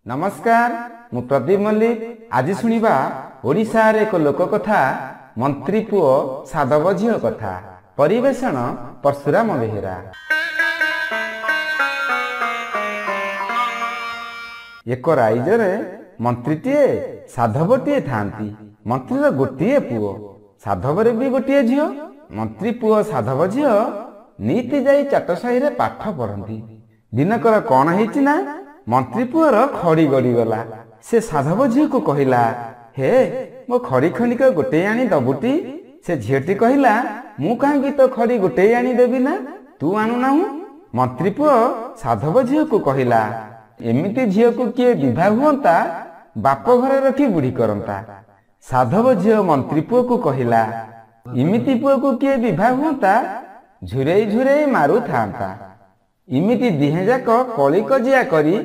नमस्कार मु प्रदीप मल्लिक आज शुणिबा ओडिशा रे एक लोक कथा मंत्री पुओ साधव झियो कथा परिवेषण परशुराम बेहेरा। एक राइजरे मंत्रीटीए साधवटीए थांती। मंत्रीर गोटिए पुओ साधवरे भी गोटिए झियो। मंत्री पुओ साधव झियो नीति जाई चाटसाही रे पाठ पढ़ंती। दिनकर कौन हेछि ना मंत्री पुअर खड़ी गड़ी गला। से साधव झील को कहला, हे मो खड़ी खंडिक गोटे आनी दबुटी। से झीलटी कहला, मु कहीं तो खड़ी गोटे आनी देबी ना, तू आनु ना। मंत्री पुओ साधव झील को कहला, एमिति झील को किए विवाह हुंता बाप घर रखी बुढ़ी करंता। साधव झील मंत्री पुओ को कहला, इमिति पुओ को किए विवाह हुंता झुरई झुरई मारू थांता। इमिति दिहे जाक कली कजिया करी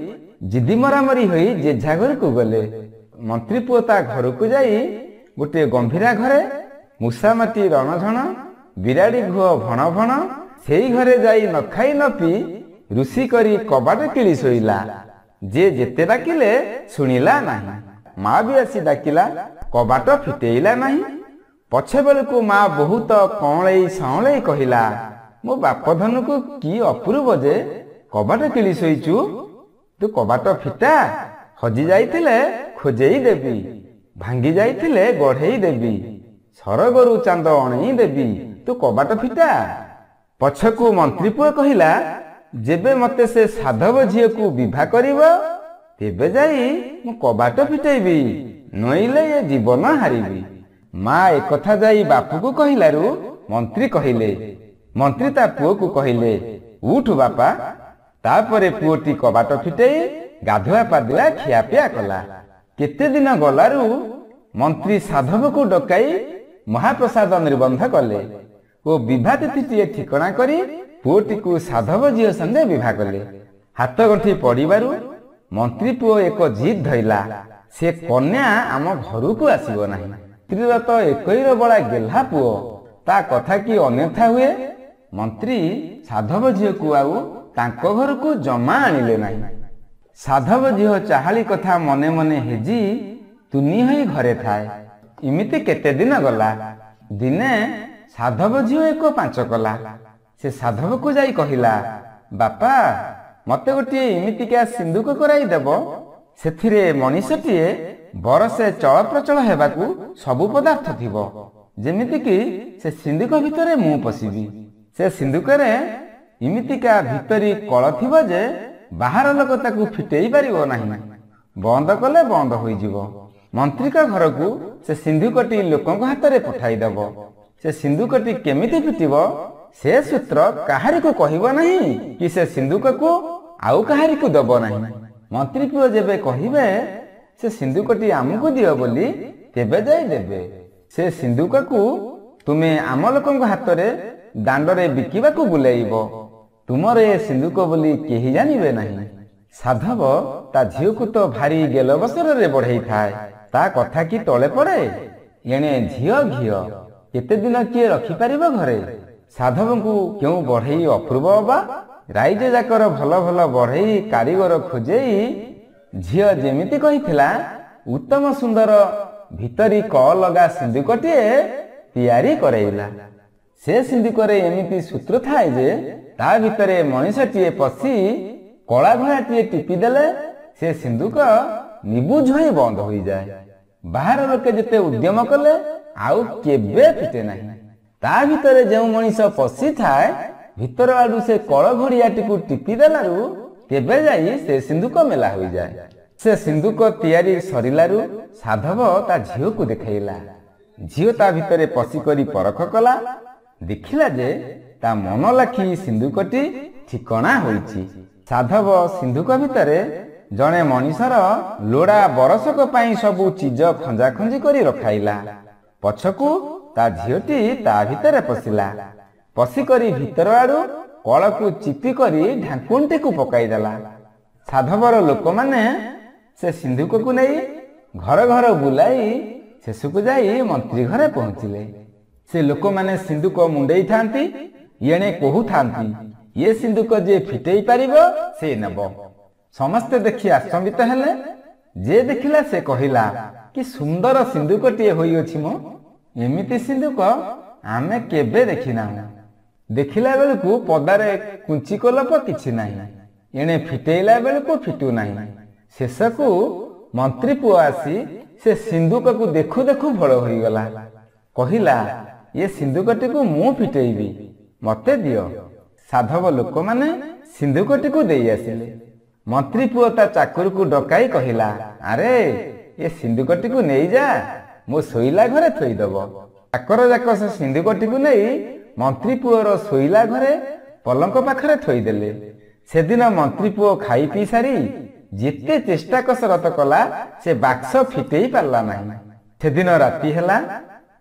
जिदी मरामरी होई जेझा घर को गले। मंत्री पुओ ता घर को जाई गोटे गंभीरा घरे मूसा माटी रणझण बिराड़ी घुଅ भण भण सेई घरे जाई न खाई न पी रुसी करी कबाट किली सोइला। जे जेते डाकिले सुनिला नाही। माँ भी आसी डाकिला कबाट फिटेइला नाही। पछे बेलକୁ माँ बहुत कौळई साउळई कहिला, मो बाप धन को की अपूर्व जे कबाट किली सोईचु। तू कबाट फिटा हजी जाइथिले खोजेई देबी, भांगी जाइथिले गढ़ेई देबी, सरगरु चांद अणई देबी, तू कबाट फिटा। पछकू मंत्री पुओ कहिला, जेबे मते से साधव झियो को विवाह करिवो तेबे जाई मु कबाट फिटेइबी, नइले ये जीवन हारिबी। माँ एक कथा जाई बापू को कहिलारु मंत्री कहिले। मंत्री ता पुओ को कहिले, उठ बापा। तापरे पुओटी कबाट फिटेई गाधुआ पाधुआ खियापिया कला। केते दिन गलारु मंत्री साधव को डकाई महाप्रसाद निर्बंध कले ओ विवाह तिथि ठिकणा करी पुओटी को साधव झियो संगे विवाह कले। हाथ गंठी पड़िबारु मंत्री पुओ एक जिद धइला, से कन्या आम घर को आसीबो नाही। स्त्रीर तो एकईर बड़ा गेल्हा पुओ, ता कथा की अन्यथा हुए। मंत्री साधव झियो को आउ तांको घर को जमा आनिले नाही। साधव झियो चाहाली कथा मने मने हेजी तुनी होई घरे थाए। इमिति केते दिन गला। दिने साधव झियो एक पांच कला। से साधव को जाई कहिला, बापा मते गोटे इमितिका सिंदूक कराई देबो। सेथिरे मनीषटीए बरसे चल प्रचल हेबाकू सबु पदार्थ थिबो, जेमिति कि से सिंदूक भितरे मु पसिबी। से सिंदूकरे इमितिका भितरी कल थिबो जे बाहर लोक ताकू फिटेई पारिबो नाही। बंद कले बंद होई जिवो। मंत्री का घर को से सिंदूकटी लोकंक हाथ रे पठाई देबो। से सिंदूकटी केमिति फिटिबो से सूत्र काहारी को कहिबो नाही कि से सिंदूक को आउ काहारी को देबो नाही। मंत्री पुओ जेबे कहिबे से सिंदूकटी आमको दियो बोली तेबे जाई देबे। से सिंदूक को तुमे आम लोकंक हाथ रे दांडरे बिकिबा को बुलेइबो। तुमर ए सिंदूक बोली केही जानिबे नाही। साधव ता झियो को तो भारी गेल बसर रे बढ़ई थाए। ता कथा की तले पड़े। एणे झियो घियो केते दिन किए रखी पारिबो घरे। साधव को क्यों बढ़ई अपूर्व बा। राइज जाकर भल भल बढ़ई कारीगर खोजेई झियो जेमिति कहिथिला उत्तम सुंदर भितरी क लगा सिंदूकटीए तैयारी करैला। से सिंदूकरे एमिति सूत्र थाए जे ता भितरे मनीषटीए पसी कला घोड़ाटीए टिपी देले से सिंदूक निबुझ होई बंद होई जाए। बाहर लोके जेते उद्यम कले आउ केबे फिटे नाही। ता भितरे जेउ मनीष पसी थाए भितर आडू से कल घोड़ियाटी को टिपी देलारु तेबे जाई से सिंदूक मेला होई जाए। से सिंदूक तैयारी सरिलारु साधव ता झियो को देखाइला। झियो ता भितरे पसी करी परख कला। देखिला जे ता मन लाखी सिंदूकटी ठिकणा होईची। साधव सिंदूक भितरे जणे मनीषर लोड़ा बरसक पाई सबु चीज खंजा खंजी करी रखाइला। पछकू ता झियोटी ता भितरे पसिला। पसी करी भितर आडू कल को चिपी करी ढांकुंटी को पकाई देला। साधवर लोक माने से सिंदूक को नहीं घर घर बुलाई शेषकु जाई मंत्री घरे पहुंचिले। से लोक माने सिंदूक मुंडेई थांती, येणे कहू थांती, ये सिंदूक जे फिटेई पारिबो से नेबो। समस्ते देखि आश्चर्यित हेले। जे देखिला से कहिला कि सुंदर सिंधुकटीए होइअछि मो एमिति सिंधुक आमे केबे देखिना। देखिला बेलकु पदारे कुंची कलप किछि नाही एणे फिटेइला बेलकु फिटू नाही। शेषकु मंत्री पुआ आसी से सिंधुक को देखु देखु भल होइगला। कहिला ये सिंधुकटी को मु फिटेइबी मते दियो। साधव लोक माने सिंधुकटी को देई आसिले। मंत्री पुआ ता चाकर को डकाई कहिला अरे ये सिंधुकटी को नहीं जा मो सोइला घरे थोई दबो। चाकर जाक से सिंधुकटी को नहीं मंत्री पुओर सोइला घरे पलंक पाखरे थोई देले। सेदिन मंत्री पुओ खाई पी सारी जेते चेष्टा कसरत कला से बाक्स फिटेई पारला नहीं। सेदिन राति हैला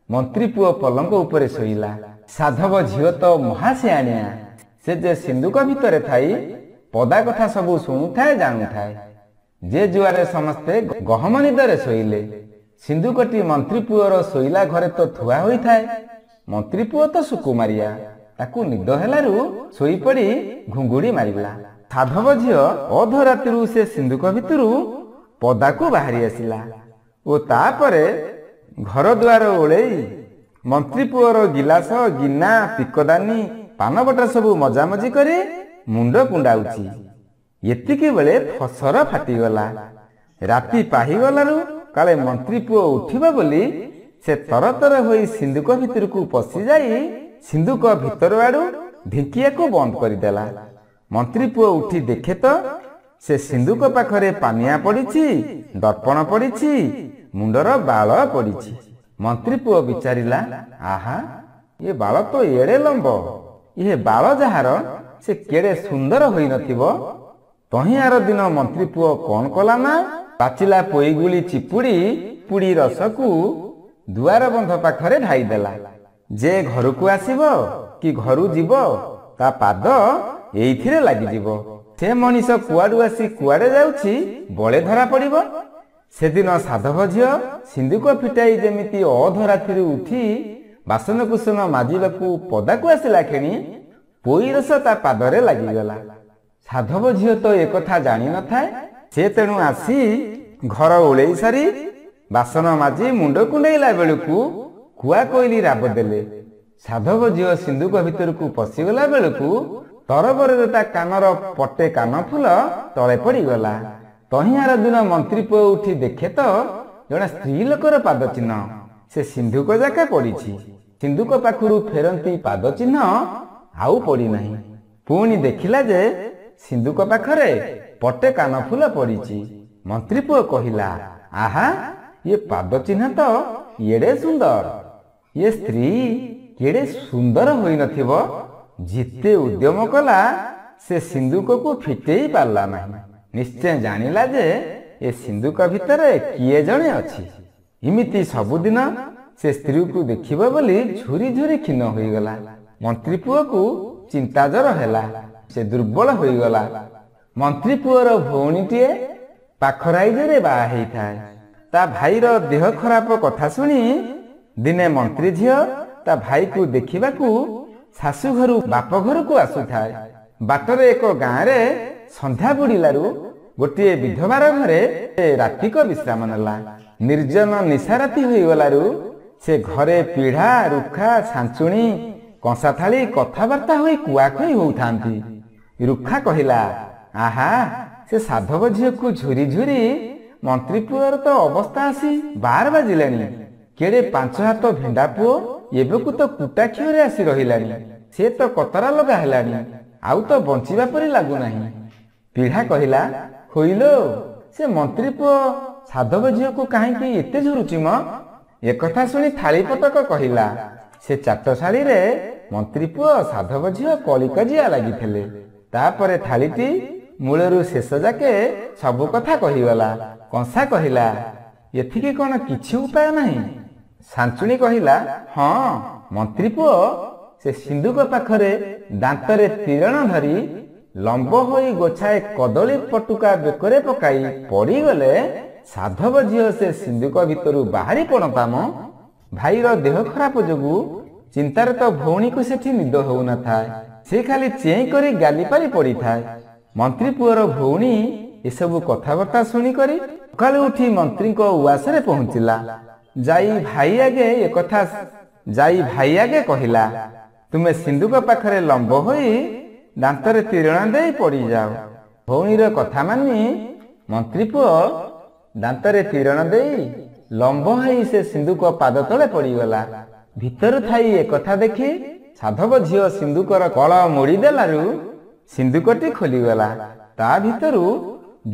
मंत्री पुओ पलंक उपरे सोइला। साधव झियो तो महासियाणिया से जे सिंधुक भितरे थाई पदा कथा सबू शुणुଥାଏ जानुଥାଏ। जे जुआरे समस्ते गहम निदरे शोइले। सिंधुकटी मंत्री पुओर शोइला घरे तो थुआ होई थाए। मंत्री पुओ तो सुकुमारिया ताकू निद हेलारू सोई पड़ी घुंगुड़ी मारिला। साधव झियो अधरातिरू से सिंधुक भितरू पदाकू बाहरी आसिला ओ तापरे घर द्वार ओळेई मंत्री पुओर गिलास गिना पिकदानी पानबटा सबू मजामजी करे मुंड कुंडाउची। एतिकी बेले फसर फाटीगला। राति पाहीगलारू काले मंत्री पुओ उठिबा बोली से तरतर होई सिंधुक भितर को पशि जाई सिंधुक भितर आड़ू ढिंकिया को बंद करदेला। मंत्री पुओ उठी देखे तो से सिंधुक पाखरे पानिया पड़ीछि दर्पण पड़ीछि मुंडर बाल पड़ीछि। मंत्री पुओ विचारिला आहा ये बाल तो एड़े लंब ये बाल जहार से केड़े सुंदर होई नथिबो। तही आर दिन मंत्री पुओ कौन कला ना पाचिला पोईगुली चिपुड़ी पुड़ी रसकू दुआर बंध पाखरे ढाई देला। जे घर को आसीबो कि घरू जीवो ता पाद एइथिरे लागि जीवो। से मनीष कुआडू आसी कुआडे जाउछि बळे धरा पड़िबो। सेदिन साधव झियो सिंधुक फिटाई जेमिति अधरातिरु उठी बासन कुसन माजिबाकू पदाकू आसिला खेणी पोई रस ता पादरे लागिगला। साधव झियो तो एकथा जानी न थाए। से तेणु आसी घर ओळेई सारी बासन माजी मुंड कुंडेइला बेलकू कुआ कोइली राब देले। साधव झियो सिंधुक भितर को पशिगला बेलकू तरबरे ता कानर पटे कान फूल तळे पड़ीगला। तहियार दिन मंत्री पुओ उठी देखे तो जड़े स्त्री लोकर पाद चिन्ह से सिंधुक जाके पड़ीछि। सिंधुक पाखुरु फेरंती पाद चिन्ह आउ पड़ी नहीं। पुणी देखिला जे सिंधुक पाखरे पटे कान फूल पड़ीछि। मंत्री पुओ कहिला आहा ये पाद चिन्ह तो एड़े सुंदर ये स्त्री केड़े सुंदर होई नथिबो। जिते उद्यम कला से सिंधुक को फिटेई पारला नहीं। निश्चय जानिला जे ए सिंधुक भितरे किए जणे अछि। इमिति सबुदिन से स्त्री को देखिबो बोली झुरी झुरी खिन होई गला। मंत्री पुओ को चिंता जर हैला से दुर्बल होई गला। मंत्री पुओर भौणीटीए पाखराइजरे बाहा हेई थाए। ता भाईर देह खराब कथा सुनी दिने मंत्री झियो ता भाई को देखिबाकू शाशु घरु बाप घर को आसु थाए। बाटरे एक गाँ रे संध्या बुड़िलारू गोटे विधवार घरे रातिक विश्राम नेला। निर्जन निशाराती होई गलारू से घरे पीढ़ा रुखा छांचुणी कंसा थाली कथबार्ता होई कुआखई होउथांती। रुखा कहिला आहा से साधव झियो को झुरी झुरी मंत्री पुओर तो अवस्था आसी 12 बाजिलानी। केड़े 5 हाथ भेंडा पुओ एबेकू तो कुटा खियोरे आसी रहिलानी। से तो कतरा लगा हेलानी आउ तो बंचिबा परि लागु नाही। पीढ़ा कहिला होइलो से मंत्री पुओ साधव झियो को काहे कि एते झुरुची म। एकथा सुनी थाली पतक कहिला से चाटशाली रे मंत्री पुओ साधव झियो कलिकजिया लागिथिले। तापरे थालीटी मूलरू शेष जाके सबु कथा कहिगला। कंसा कहिला एथिके कोन किछि उपाय नाही। सांचुणी कहिला हाँ मंत्री पुओ से सिंधुक पाखरे दांतरे तीरण धरी लंब होई गोछाए कदली पटुका बेकरे पकाई पड़ी गले साधव झियो से सिंधुक भितरु बाहरी पड़ताम। भाईर देह खराब जोगु चिंतार तो भौणी को सेठी निद हो न थाए। से खाली चेई करी गाली पाली पड़ी थाए। मंत्री पुओर भौणी ଏସବୁ କଥାବାର୍ତ୍ତା ଶୁଣିକରି ସକାଳୁ ଉଠି ମନ୍ତ୍ରୀଙ୍କ ଉଆସରେ ପହଞ୍ଚିଲା। ଯାଇ ଭାଇ ଆଗେ କହିଲା, ତୁମେ ସିନ୍ଧୁକ ପାଖରେ ଲମ୍ବ ହୋଇ ଦାନ୍ତରେ ତୀରଣ ଦେଇ ପଡ଼ିଯାଅ। ଭଉଣୀର କଥା ମାନି ମନ୍ତ୍ରୀ ପୁଅ ଦାନ୍ତରେ ତୀରଣ ଦେଇ ଲମ୍ବ ହୋଇ ସେ ସିନ୍ଧୁକ ପାଦ ତଳେ ପଡ଼ିଗଲା। ଭିତରୁ ଥାଇ ଏକଥା ଦେଖି ସାଧବ ଝିଅ ସିନ୍ଧୁକର କଳ ମୋଡ଼ି ଦେଲାରୁ ସିନ୍ଧୁକଟି ଖୋଲିଗଲା। ତା ଭିତରୁ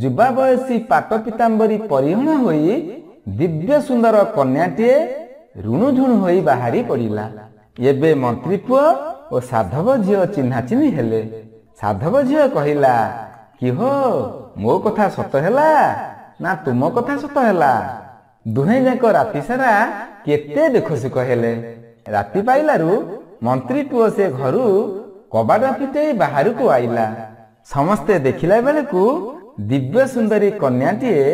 ଯୁବା ବୟସୀ ପାଟ ପିତାମ୍ବରୀ ପରିହଣ ହୋଇ ଦିବ୍ୟ ସୁନ୍ଦର କନ୍ୟାଟିଏ ରୁଣୁଝୁଣୁ ହୋଇ ବାହାରି ପଡ଼ିଲା। ଏବେ ମନ୍ତ୍ରୀ ପୁଅ ଓ ସାଧବ ଝିଅ ଚିହ୍ନା ଚିହ୍ନି ହେଲେ। ସାଧବ ଝିଅ କହିଲା, କି ହୋ, ମୋ କଥା ସତ ହେଲା ନା ତୁମ କଥା ସତ ହେଲା? ଦୁହେଁ ଯାକ ରାତି ସାରା କେତେ ଦୁଃଖ ସୁଖ ହେଲେ। ରାତି ପାଇଲାରୁ ମନ୍ତ୍ରୀ ପୁଅ ସେ ଘରୁ କବାଟ ଫିଟେଇ ବାହାରକୁ ଆଇଲା। ସମସ୍ତେ ଦେଖିଲା ବେଳକୁ ଦିବ୍ୟ ସୁନ୍ଦରୀ କନ୍ୟାଟିଏ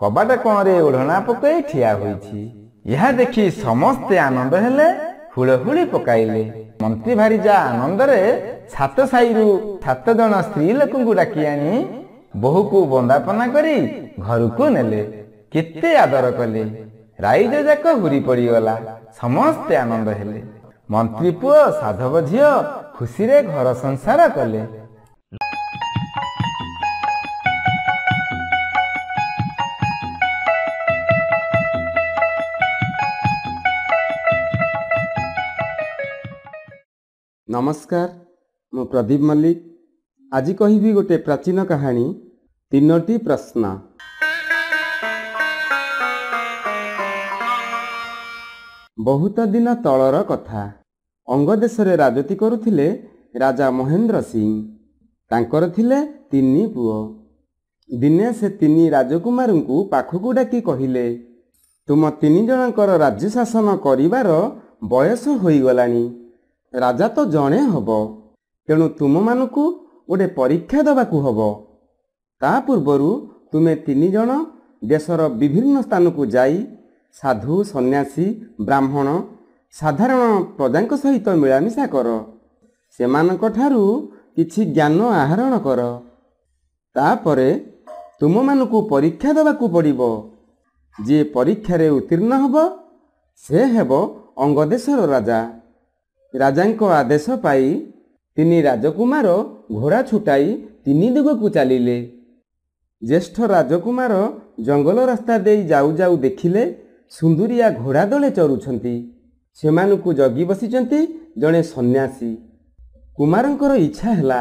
କବାଟ କୋଣରେ ଓଢ଼ଣା ପକାଇ ଠିଆ ହୋଇଛି। ଏହା ଦେଖି ସମସ୍ତେ ଆନନ୍ଦ ହେଲେ, ହୁଳହୁଳି ପକାଇଲେ। ମନ୍ତ୍ରୀ ଭାରିଜା ଆନନ୍ଦରେ ସାତ ସାହିରୁ 7 ଜଣ ସ୍ତ୍ରୀ ଲୋକଙ୍କୁ ଡାକି ଆଣି ବୋହୂକୁ ବନ୍ଦାପନା କରି ଘରକୁ ନେଲେ। କେତେ ଆଦର କଲେ। ରାଇଜ ଯାକ ହୁରି ପଡ଼ିଗଲା। ସମସ୍ତେ ଆନନ୍ଦ ହେଲେ। ମନ୍ତ୍ରୀ ପୁଅ ସାଧବ ଝିଅ ଖୁସିରେ ଘର ସଂସାର କଲେ। ନମସ୍କାର, ମୁଁ ପ୍ରଦୀପ ମଲ୍ଲିକ। ଆଜି କହିବି ଗୋଟେ ପ୍ରାଚୀନ କାହାଣୀ, 3ଟି ପ୍ରଶ୍ନ। ବହୁତ ଦିନ ତଳର କଥା। ଅଙ୍ଗ ଦେଶରେ ରାଜୁତି କରୁଥିଲେ ରାଜା ମହେନ୍ଦ୍ର ସିଂ। ତାଙ୍କର ଥିଲେ 3 ପୁଅ। ଦିନେ ସେ 3 ରାଜକୁମାରଙ୍କୁ ପାଖକୁ ଡାକି କହିଲେ, ତୁମ 3 ଜଣଙ୍କର ରାଜ୍ୟ ଶାସନ କରିବାର ବୟସ ହୋଇଗଲାଣି। ରାଜା ତ ଜଣେ ହବ, ତେଣୁ ତୁମମାନଙ୍କୁ ଗୋଟେ ପରୀକ୍ଷା ଦେବାକୁ ହବ। ତା ପୂର୍ବରୁ ତୁମେ 3 ଜଣ ଦେଶର ବିଭିନ୍ନ ସ୍ଥାନକୁ ଯାଇ ସାଧୁ, ସନ୍ନ୍ୟାସୀ, ବ୍ରାହ୍ମଣ, ସାଧାରଣ ପ୍ରଜାଙ୍କ ସହିତ ମିଳାମିଶା କର। ସେମାନଙ୍କଠାରୁ କିଛି ଜ୍ଞାନ ଆହରଣ କର। ତାପରେ ତୁମମାନଙ୍କୁ ପରୀକ୍ଷା ଦେବାକୁ ପଡ଼ିବ। ଯିଏ ପରୀକ୍ଷାରେ ଉତ୍ତୀର୍ଣ୍ଣ ହେବ ସେ ହେବ ଅଙ୍ଗଦେଶର ରାଜା। ରାଜାଙ୍କ ଆଦେଶ ପାଇ 3 ରାଜକୁମାର ଘୋଡ଼ା ଛୁଟାଇ 3 ଦିଗକୁ ଚାଲିଲେ। ଜ୍ୟେଷ୍ଠ ରାଜକୁମାର ଜଙ୍ଗଲ ରାସ୍ତା ଦେଇ ଯାଉ ଯାଉ ଦେଖିଲେ ସୁନ୍ଦରିଆ ଘୋଡ଼ା ଦଳେ ଚରୁଛନ୍ତି। ସେମାନଙ୍କୁ ଜଗି ବସିଛନ୍ତି ଜଣେ ସନ୍ନ୍ୟାସୀ। କୁମାରଙ୍କର ଇଚ୍ଛା ହେଲା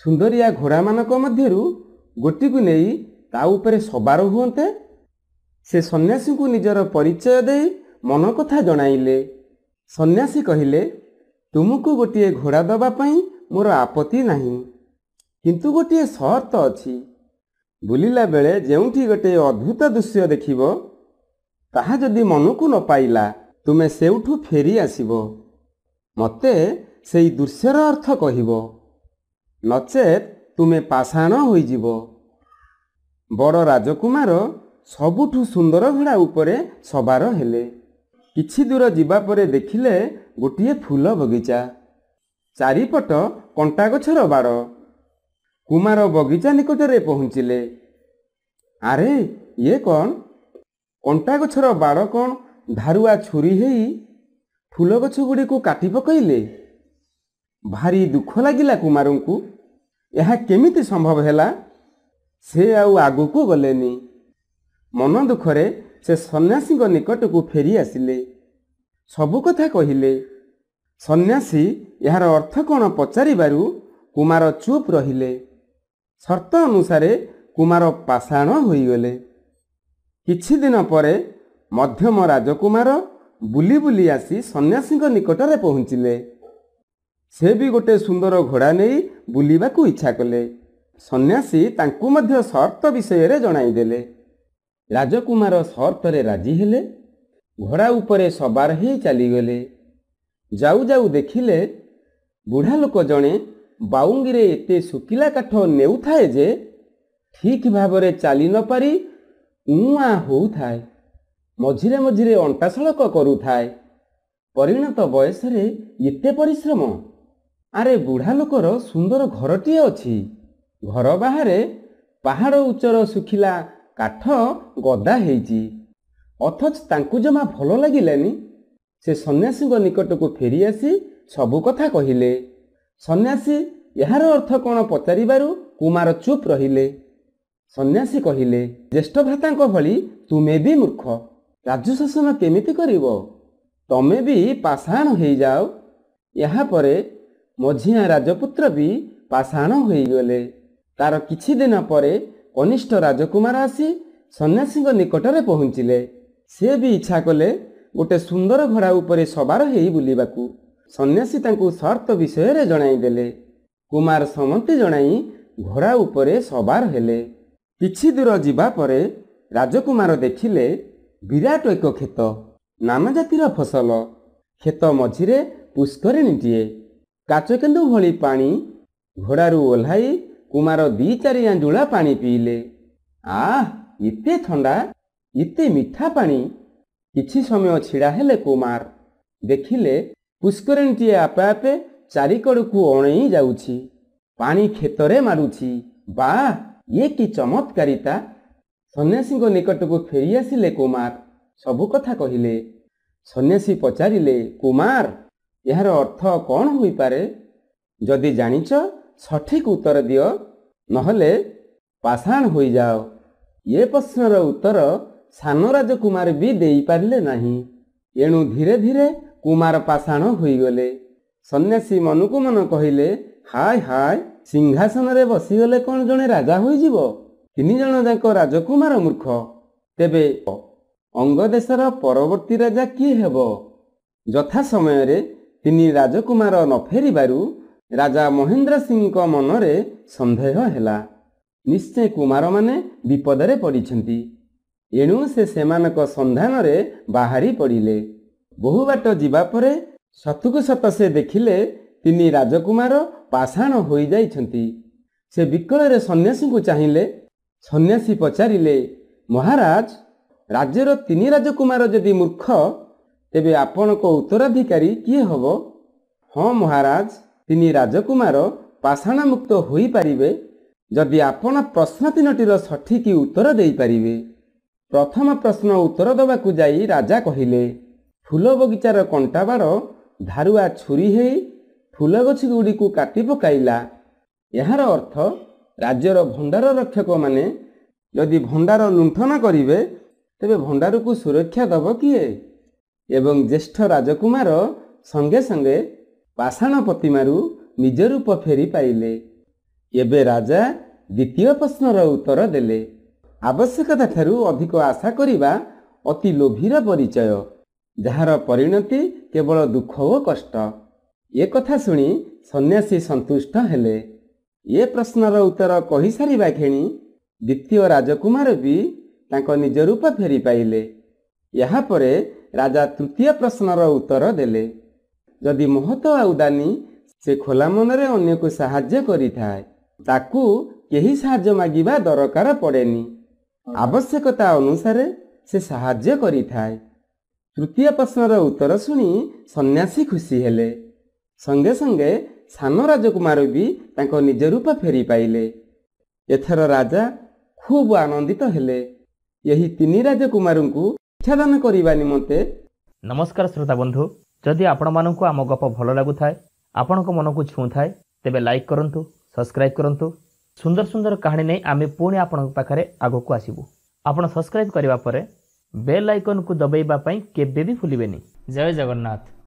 ସୁନ୍ଦରିଆ ଘୋଡ଼ାମାନଙ୍କ ମଧ୍ୟରୁ ଗୋଟିକୁ ନେଇ ତା ଉପରେ ସବାର ହୁଅନ୍ତେ। ସେ ସନ୍ନ୍ୟାସୀଙ୍କୁ ନିଜର ପରିଚୟ ଦେଇ ମନ କଥା ଜଣାଇଲେ। ସନ୍ନ୍ୟାସୀ କହିଲେ, ତୁମକୁ ଗୋଟିଏ ଘୋଡ଼ା ଦେବା ପାଇଁ ମୋର ଆପତ୍ତି ନାହିଁ, କିନ୍ତୁ ଗୋଟିଏ ସର୍ତ୍ତ ଅଛି। ବୁଲିଲା ବେଳେ ଯେଉଁଠି ଗୋଟିଏ ଅଦ୍ଭୁତ ଦୃଶ୍ୟ ଦେଖିବ, ତାହା ଯଦି ମନକୁ ନ ପାଇଲା ତୁମେ ସେଉଠୁ ଫେରି ଆସିବ। ମୋତେ ସେଇ ଦୃଶ୍ୟର ଅର୍ଥ କହିବ, ନଚେତ୍ ତୁମେ ପାଷାଣ ହୋଇଯିବ। ବଡ଼ ରାଜକୁମାର ସବୁଠୁ ସୁନ୍ଦର ଘୋଡ଼ା ଉପରେ ସବାର ହେଲେ। କିଛି ଦୂର ଯିବା ପରେ ଦେଖିଲେ ଗୋଟିଏ ଫୁଲ ବଗିଚା। ଚାରିପଟ କଣ୍ଟା ଗଛର ବାଡ଼। କୁମାର ବଗିଚା ନିକଟରେ ପହଞ୍ଚିଲେ। ଆରେ, ଇଏ କ'ଣ? କଣ୍ଟା ଗଛର ବାଡ଼ କ'ଣ ଧାରୁଆ ଛୁରୀ ହେଇ ଫୁଲ ଗଛ ଗୁଡ଼ିକୁ କାଟି ପକାଇଲେ? ଭାରି ଦୁଃଖ ଲାଗିଲା କୁମାରଙ୍କୁ। ଏହା କେମିତି ସମ୍ଭବ ହେଲା? ସେ ଆଉ ଆଗକୁ ଗଲେନି। ମନ ଦୁଃଖରେ ସେ ସନ୍ନ୍ୟାସୀଙ୍କ ନିକଟକୁ ଫେରି ଆସିଲେ। ସବୁ କଥା କହିଲେ। ସନ୍ନ୍ୟାସୀ ଏହାର ଅର୍ଥ କ'ଣ ପଚାରିବାରୁ କୁମାର ଚୁପ୍ ରହିଲେ। ସର୍ତ୍ତ ଅନୁସାରେ କୁମାର ପାଷାଣ ହୋଇଗଲେ। କିଛି ଦିନ ପରେ ମଧ୍ୟମ ରାଜକୁମାର ବୁଲି ବୁଲି ଆସି ସନ୍ନ୍ୟାସୀଙ୍କ ନିକଟରେ ପହଞ୍ଚିଲେ। ସେ ବି ଗୋଟେ ସୁନ୍ଦର ଘୋଡ଼ା ନେଇ ବୁଲିବାକୁ ଇଚ୍ଛା କଲେ। ସନ୍ନ୍ୟାସୀ ତାଙ୍କୁ ମଧ୍ୟ ସର୍ତ୍ତ ବିଷୟରେ ଜଣାଇଦେଲେ। ରାଜକୁମାର ସର୍ତ୍ତରେ ରାଜି ହେଲେ। ଘୋଡ଼ା ଉପରେ ସବାର ହେଇ ଚାଲିଗଲେ। ଯାଉ ଯାଉ ଦେଖିଲେ ବୁଢ଼ା ଲୋକ ଜଣେ ବାଉଙ୍ଗିରେ ଏତେ ଶୁଖିଲା କାଠ ନେଉଥାଏ ଯେ ଠିକ୍ ଭାବରେ ଚାଲି ନ ପାରି ଉଆଁ ହେଉଥାଏ। ମଝିରେ ମଝିରେ ଅଣ୍ଟା ସଳକ କରୁଥାଏ। ପରିଣତ ବୟସରେ ଏତେ ପରିଶ୍ରମ! ଆରେ, ବୁଢ଼ା ଲୋକର ସୁନ୍ଦର ଘରଟିଏ ଅଛି। ଘର ବାହାରେ ପାହାଡ଼ ଉଚ୍ଚର ଶୁଖିଲା କାଠ ଗଦା ହେଇଛି। ଅଥଚ ତାଙ୍କୁ ଜମା ଭଲ ଲାଗିଲାନି। ସେ ସନ୍ନ୍ୟାସୀଙ୍କ ନିକଟକୁ ଫେରି ଆସି ସବୁ କଥା କହିଲେ। ସନ୍ନ୍ୟାସୀ ଏହାର ଅର୍ଥ କ'ଣ ପଚାରିବାରୁ କୁମାର ଚୁପ୍ ରହିଲେ। ସନ୍ନ୍ୟାସୀ କହିଲେ, ଜ୍ୟେଷ୍ଠ ଭ୍ରାତାଙ୍କ ଭଳି ତୁମେ ବି ମୂର୍ଖ। ରାଜ୍ୟ ଶାସନ କେମିତି କରିବ? ତମେ ବି ପାଷାଣ ହେଇଯାଅ। ଏହାପରେ ମଝିଆ ରାଜପୁତ୍ର ବି ପାଷାଣ ହୋଇଗଲେ। ତାର କିଛି ଦିନ ପରେ କନିଷ୍ଠ ରାଜକୁମାର ଆସି ସନ୍ନ୍ୟାସୀଙ୍କ ନିକଟରେ ପହଞ୍ଚିଲେ। ସେ ବି ଇଚ୍ଛା କଲେ ଗୋଟେ ସୁନ୍ଦର ଘୋଡ଼ା ଉପରେ ସବାର ହେଇ ବୁଲିବାକୁ। ସନ୍ନ୍ୟାସୀ ତାଙ୍କୁ ସର୍ତ୍ତ ବିଷୟରେ ଜଣାଇଦେଲେ। କୁମାର ସମ୍ମତି ଜଣାଇ ଘୋଡ଼ା ଉପରେ ସବାର ହେଲେ। କିଛି ଦୂର ଯିବା ପରେ ରାଜକୁମାର ଦେଖିଲେ ବିରାଟ ଏକ କ୍ଷେତ, ନାନା ଜାତିର ଫସଲ। କ୍ଷେତ ମଝିରେ ପୁଷ୍କରିଣୀଟିଏ, କାଚକେନ୍ଦୁ ଭଳି ପାଣି। ଘୋଡ଼ାରୁ ଓହ୍ଲାଇ କୁମାର 2-4 ଆଞ୍ଜୁଳା ପାଣି ପିଇଲେ। ଆଃ, ଏତେ ଥଣ୍ଡା, ଏତେ ମିଠା ପାଣି। କିଛି ସମୟ ଛିଡ଼ା ହେଲେ କୁମାର। ଦେଖିଲେ ପୁଷ୍କରିଣୀଟିଏ ଆପେ ଆପେ ଚାରିକଡ଼କୁ ଅଣେଇ ଯାଉଛି। ପାଣି କ୍ଷେତରେ ମାରୁଛି। ବାଃ, ଇଏ କି ଚମତ୍କାରିତା! ସନ୍ନ୍ୟାସୀଙ୍କ ନିକଟକୁ ଫେରି ଆସିଲେ କୁମାର। ସବୁ କଥା କହିଲେ। ସନ୍ନ୍ୟାସୀ ପଚାରିଲେ, କୁମାର, ଏହାର ଅର୍ଥ କ'ଣ ହୋଇପାରେ? ଯଦି ଜାଣିଛ ସଠିକ୍ ଉତ୍ତର ଦିଅ, ନହେଲେ ପାଷାଣ ହୋଇଯାଅ। ଏ ପ୍ରଶ୍ନର ଉତ୍ତର ସାନ ରାଜକୁମାର ବି ଦେଇପାରିଲେ ନାହିଁ। ଏଣୁ ଧୀରେ ଧୀରେ କୁମାର ପାଷାଣ ହୋଇଗଲେ। ସନ୍ନ୍ୟାସୀ ମନକୁ ମନ କହିଲେ, ହାୟ ହାୟ, ସିଂହାସନରେ ବସିଗଲେ କ'ଣ ଜଣେ ରାଜା ହୋଇଯିବ? 3 ଜଣ ଯାକ ରାଜକୁମାର ମୂର୍ଖ। ତେବେ ଅଙ୍ଗ ଦେଶର ପରବର୍ତ୍ତୀ ରାଜା କିଏ ହେବ? ଯଥା ସମୟରେ 3 ରାଜକୁମାର ନ ଫେରିବାରୁ ରାଜା ମହେନ୍ଦ୍ର ସିଂଙ୍କ ମନରେ ସନ୍ଦେହ ହେଲା। ନିଶ୍ଚୟ କୁମାରମାନେ ବିପଦରେ ପଡ଼ିଛନ୍ତି। ଏଣୁ ସେ ସେମାନଙ୍କ ସନ୍ଧାନରେ ବାହାରି ପଡ଼ିଲେ। ବହୁ ବାଟ ଯିବା ପରେ ସତକୁ ସତ ସେ ଦେଖିଲେ 3 ରାଜକୁମାର ପାଷାଣ ହୋଇଯାଇଛନ୍ତି। ସେ ବିକଳରେ ସନ୍ନ୍ୟାସୀଙ୍କୁ ଚାହିଁଲେ। ସନ୍ନ୍ୟାସୀ ପଚାରିଲେ, ମହାରାଜ, ରାଜ୍ୟର 3 ରାଜକୁମାର ଯଦି ମୂର୍ଖ, ତେବେ ଆପଣଙ୍କ ଉତ୍ତରାଧିକାରୀ କିଏ ହେବ? ହଁ ମହାରାଜ, 3 ରାଜକୁମାର ପାଷାଣ ମୁକ୍ତ ହୋଇପାରିବେ ଯଦି ଆପଣ ପ୍ରଶ୍ନ 3ଟିର ସଠିକ୍ ଉତ୍ତର ଦେଇପାରିବେ। ପ୍ରଥମ ପ୍ରଶ୍ନ ଉତ୍ତର ଦେବାକୁ ଯାଇ ରାଜା କହିଲେ, ଫୁଲ ବଗିଚାର କଣ୍ଟାବାଡ଼ ଧାରୁଆ ଛୁରୀ ହେଇ ଫୁଲ ଗଛଗୁଡ଼ିକୁ କାଟି ପକାଇଲା। ଏହାର ଅର୍ଥ ରାଜ୍ୟର ଭଣ୍ଡାର ରକ୍ଷକମାନେ ଯଦି ଭଣ୍ଡାର ଲୁଣ୍ଠନ କରିବେ, ତେବେ ଭଣ୍ଡାରକୁ ସୁରକ୍ଷା ଦେବ କିଏ? ଏବଂ ଜ୍ୟେଷ୍ଠ ରାଜକୁମାର ସଙ୍ଗେ ସଙ୍ଗେ ପାଷାଣ ପ୍ରତିମାରୁ ନିଜ ରୂପ ଫେରି ପାଇଲେ। ଏବେ ରାଜା ଦ୍ୱିତୀୟ ପ୍ରଶ୍ନର ଉତ୍ତର ଦେଲେ। ଆବଶ୍ୟକତା ଠାରୁ ଅଧିକ ଆଶା କରିବା ଅତି ଲୋଭୀର ପରିଚୟ, ଯାହାର ପରିଣତି କେବଳ ଦୁଃଖ ଓ କଷ୍ଟ। ଏ କଥା ଶୁଣି ସନ୍ନ୍ୟାସୀ ସନ୍ତୁଷ୍ଟ ହେଲେ। ଏ ପ୍ରଶ୍ନର ଉତ୍ତର କହିସାରିବା କ୍ଷଣି ଦ୍ୱିତୀୟ ରାଜକୁମାର ବି ତାଙ୍କ ନିଜ ରୂପ ଫେରି ପାଇଲେ। ଏହାପରେ ରାଜା ତୃତୀୟ ପ୍ରଶ୍ନର ଉତ୍ତର ଦେଲେ। ଯଦି ମହତ ଆଉ ଦାନୀ ସେ ଖୋଲା ମନରେ ଅନ୍ୟକୁ ସାହାଯ୍ୟ କରିଥାଏ, ତାକୁ କେହି ସାହାଯ୍ୟ ମାଗିବା ଦରକାର ପଡ଼େନି। ଆବଶ୍ୟକତା ଅନୁସାରେ ସେ ସାହାଯ୍ୟ କରିଥାଏ। ତୃତୀୟ ପ୍ରଶ୍ନର ଉତ୍ତର ଶୁଣି ସନ୍ନ୍ୟାସୀ ଖୁସି ହେଲେ। ସଙ୍ଗେ ସଙ୍ଗେ ସାନ ରାଜକୁମାର ବି ତାଙ୍କ ନିଜ ରୂପ ଫେରି ପାଇଲେ। ଏଥର ରାଜା ଖୁବ୍ ଆନନ୍ଦିତ ହେଲେ। ଏହି 3 ରାଜକୁମାରଙ୍କୁ ଶିକ୍ଷାଦାନ କରିବା ନିମନ୍ତେ। ନମସ୍କାର ଶ୍ରୋତା ବନ୍ଧୁ, ଯଦି ଆପଣମାନଙ୍କୁ ଆମ ଗପ ଭଲ ଲାଗୁଥାଏ, ଆପଣଙ୍କ ମନକୁ ଛୁଉଁଥାଏ, ତେବେ ଲାଇକ୍ କରନ୍ତୁ, ସବସ୍କ୍ରାଇବ୍ କରନ୍ତୁ। ସୁନ୍ଦର ସୁନ୍ଦର କାହାଣୀ ନେଇ ଆମେ ପୁଣି ଆପଣଙ୍କ ପାଖରେ ଆଗକୁ ଆସିବୁ। ଆପଣ ସବସ୍କ୍ରାଇବ୍ କରିବା ପରେ ବେଲ୍ ଆଇକନ୍କୁ ଦବାଇବା ପାଇଁ କେବେ ବି ଭୁଲିବେନି। ଜୟ ଜଗନ୍ନାଥ।